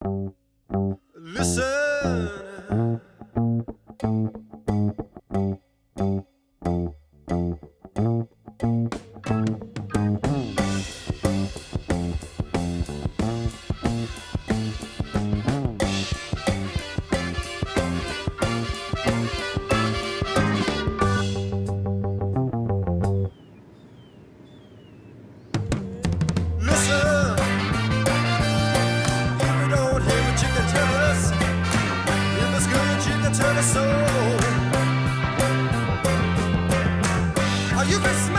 Listen. Listen. If you don't hear what you can tell us, if it's good, you can tell us so. Are you listening?